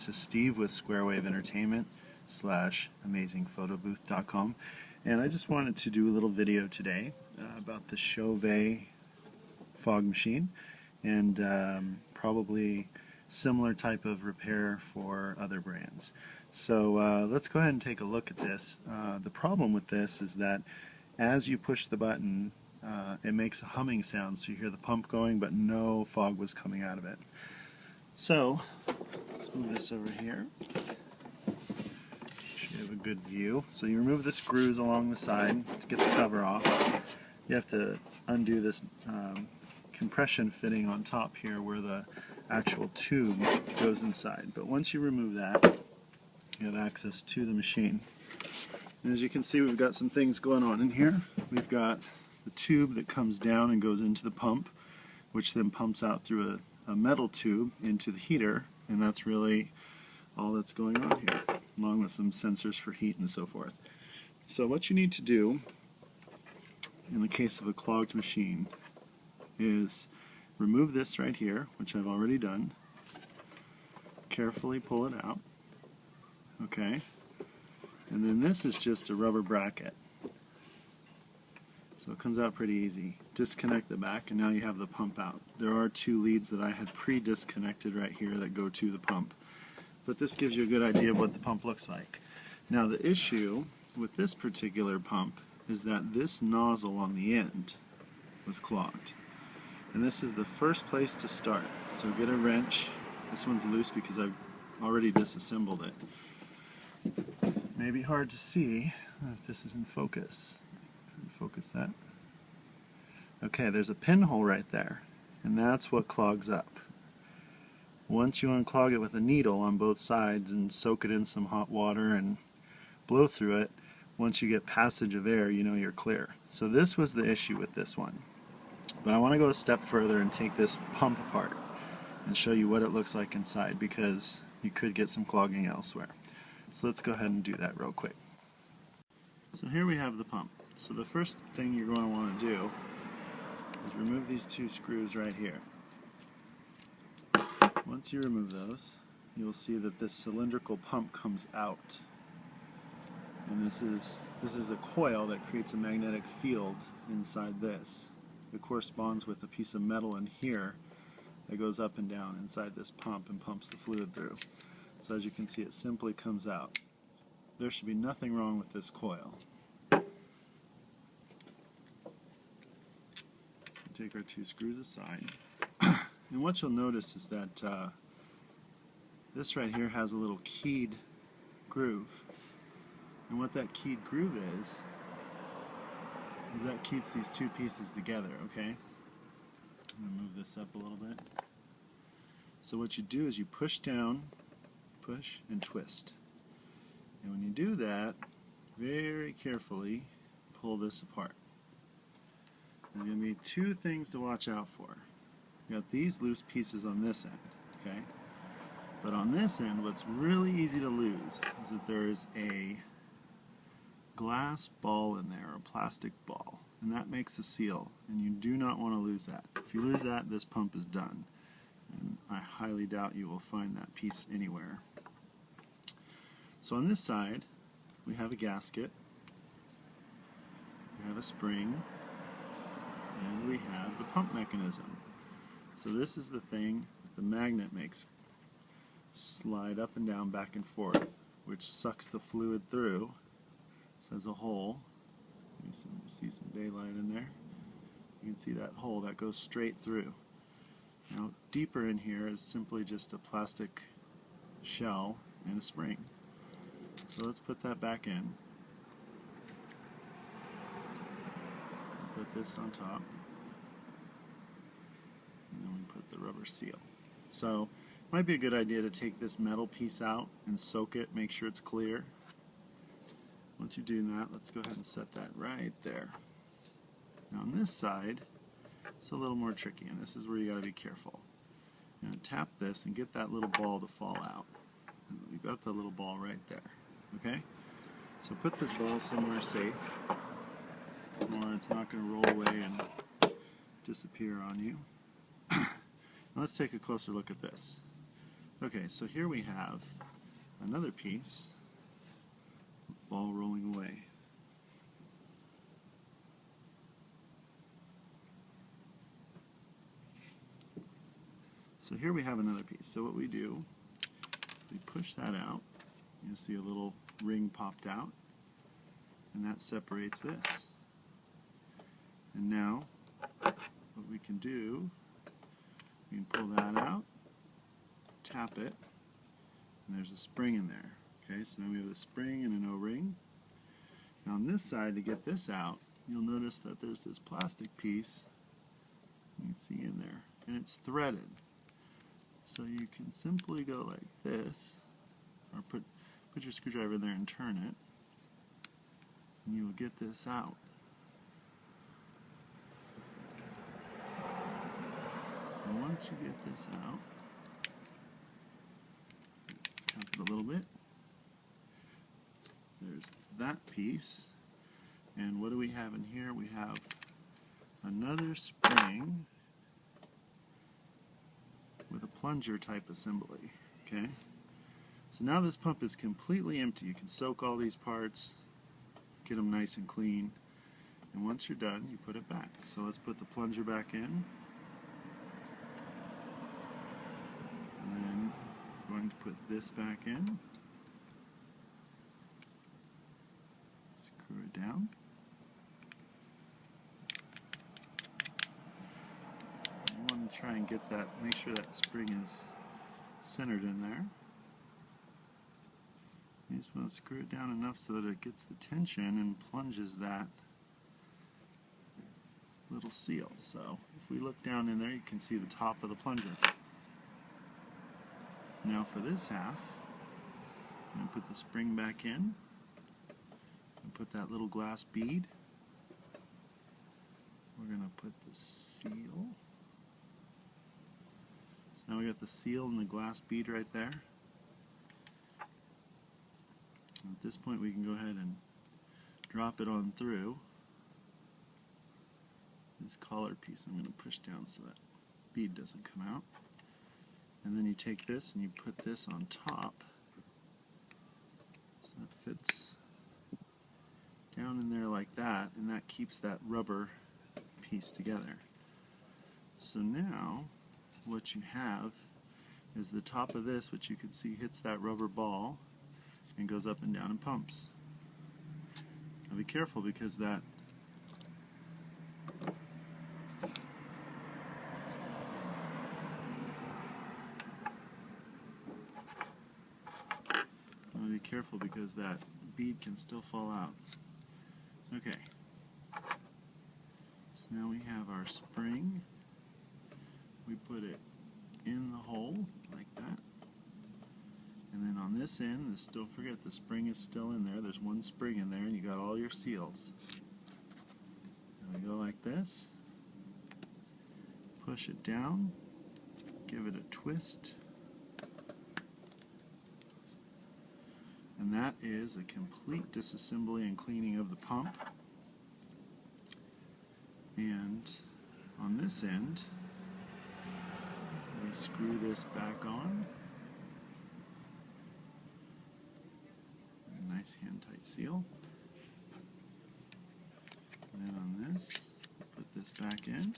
This is Steve with SquareWave Entertainment /AmazingPhotoBooth.com, and I just wanted to do a little video today about the Chauvet fog machine and probably similar type of repair for other brands. So let's go ahead and take a look at this. The problem with this is that as you push the button, it makes a humming sound, so you hear the pump going, but no fog was coming out of it. So let's move this over here. You have a good view. So you remove the screws along the side to get the cover off. You have to undo this compression fitting on top here where the actual tube goes inside. But once you remove that, you have access to the machine. And as you can see, we've got some things going on in here. We've got the tube that comes down and goes into the pump, which then pumps out through a metal tube into the heater, and that's really all that's going on here, along with some sensors for heat and so forth. So what you need to do in the case of a clogged machine is remove this right here, which I've already done. Carefully pull it out. Okay. And then this is just a rubber bracket. So it comes out pretty easy. Disconnect the back and now you have the pump out. There are two leads that I had pre-disconnected right here that go to the pump. But this gives you a good idea of what the pump looks like. Now the issue with this particular pump is that this nozzle on the end was clogged. And this is the first place to start. So get a wrench. This one's loose because I've already disassembled it. Maybe hard to see if this is in focus. Focus that. Okay, there's a pinhole right there, and that's what clogs up. Once you unclog it with a needle on both sides and soak it in some hot water and blow through it, once you get passage of air, you know you're clear. So this was the issue with this one. But I want to go a step further and take this pump apart and show you what it looks like inside, because you could get some clogging elsewhere. So let's go ahead and do that real quick. So here we have the pump. So the first thing you're going to want to do is remove these two screws right here. Once you remove those, you'll see that this cylindrical pump comes out. And this is a coil that creates a magnetic field inside this. It corresponds with a piece of metal in here that goes up and down inside this pump and pumps the fluid through. So as you can see, it simply comes out. There should be nothing wrong with this coil. Take our two screws aside, and what you'll notice is that this right here has a little keyed groove, and what that keyed groove is that keeps these two pieces together. Okay, I'm going to move this up a little bit. So what you do is you push down, push and twist, and when you do that, very carefully pull this apart. There's going to be two things to watch out for. You got these loose pieces on this end, okay? But on this end, what's really easy to lose is that there is a glass ball in there, a plastic ball, and that makes a seal, and you do not want to lose that. If you lose that, this pump is done, and I highly doubt you will find that piece anywhere. So on this side, we have a gasket, we have a spring, and we have the pump mechanism. So this is the thing that the magnet makes slide up and down, back and forth, which sucks the fluid through. This has a hole. You see some daylight in there. You can see that hole that goes straight through. Now deeper in here is simply just a plastic shell and a spring. So let's put that back in. Put this on top, and then we put the rubber seal. So it might be a good idea to take this metal piece out and soak it, make sure it's clear. Once you do that, let's go ahead and set that right there. Now on this side, it's a little more tricky, and this is where you got to be careful. You're going to tap this and get that little ball to fall out. And we've got the little ball right there. Okay? So put this ball somewhere safe, or it's not going to roll away and disappear on you. Now let's take a closer look at this. Okay, so here we have another piece, ball rolling away. So here we have another piece. So what we do, we push that out. You'll see a little ring popped out, and that separates this. And now, what we can do, we can pull that out, tap it, and there's a spring in there. Okay, so now we have a spring and an O-ring. Now on this side, to get this out, you'll notice that there's this plastic piece you see in there, and it's threaded. So you can simply go like this, or put your screwdriver in there and turn it, and you will get this out. And once you get this out, tap it a little bit. There's that piece. And what do we have in here? We have another spring with a plunger type assembly. Okay? So now this pump is completely empty. You can soak all these parts, get them nice and clean, and once you're done, you put it back. So let's put the plunger back in. And then we're going to put this back in. Screw it down. You want to try and get that, make sure that spring is centered in there. You just want to screw it down enough so that it gets the tension and plunges that little seal. So if we look down in there, you can see the top of the plunger. Now for this half, I'm going to put the spring back in and put that little glass bead. We're going to put the seal. So now we got the seal and the glass bead right there. At this point we can go ahead and drop it on through this collar piece. I'm going to push down so that bead doesn't come out. And then you take this and you put this on top so it fits down in there like that, and that keeps that rubber piece together. So now what you have is the top of this, which you can see hits that rubber ball and goes up and down and pumps. Now be careful because that bead can still fall out. Okay. So now we have our spring. We put it in the hole like that. And then on this end, don't forget the spring is still in there. There's one spring in there and you got all your seals. And we go like this. Push it down. Give it a twist. And that is a complete disassembly and cleaning of the pump. And on this end, we screw this back on. A nice hand-tight seal. And then on this, put this back in.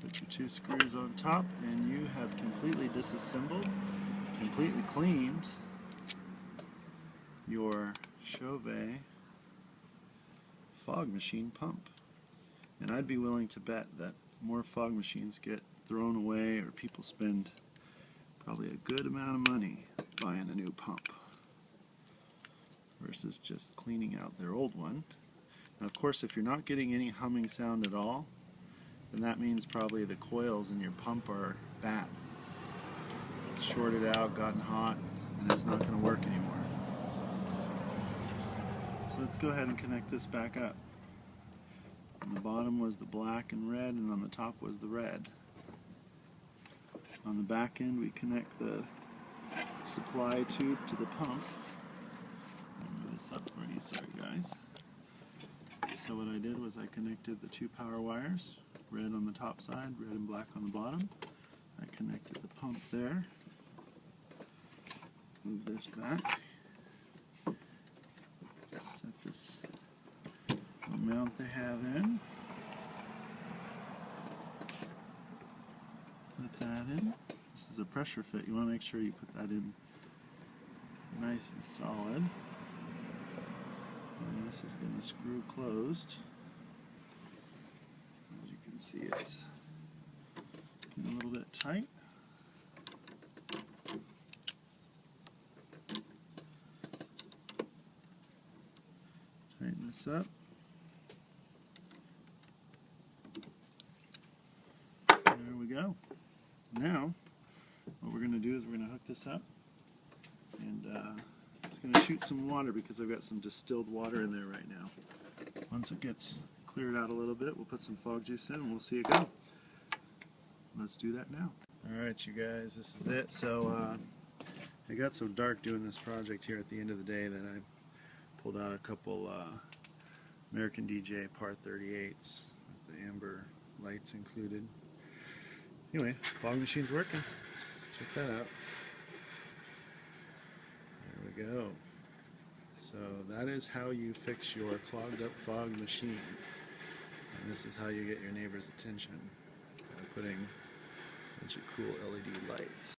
Put your two screws on top, and you have completely disassembled, completely cleaned your Chauvet fog machine pump. And I'd be willing to bet that more fog machines get thrown away, or people spend probably a good amount of money buying a new pump versus just cleaning out their old one. Now, of course, if you're not getting any humming sound at all, then that means probably the coils in your pump are bad. It's shorted out, gotten hot, and it's not going to work anymore. So let's go ahead and connect this back up. On the bottom was the black and red, and on the top was the red. On the back end, we connect the supply tube to the pump. I'll move this up for you, sorry guys. So what I did was I connected the two power wires. red on the top side, red and black on the bottom. I connected the pump there. Move this back. Set this mount they have in. Put that in. This is a pressure fit. You want to make sure you put that in nice and solid. And this is going to screw closed. As you can see, it's a little bit tight. Tighten this up. There we go. Now, what we're going to do is we're going to hook this up, and it's going to shoot some water because I've got some distilled water in there right now. Once it gets cleared out a little bit, we'll put some fog juice in and we'll see it go. Let's do that now. Alright you guys, this is it. So it got so dark doing this project here at the end of the day that I pulled out a couple American DJ par 38s with the amber lights included. Anyway, fog machine's working. Check that out. There we go. So that is how you fix your clogged up fog machine. And this is how you get your neighbor's attention by putting a bunch of cool LED lights.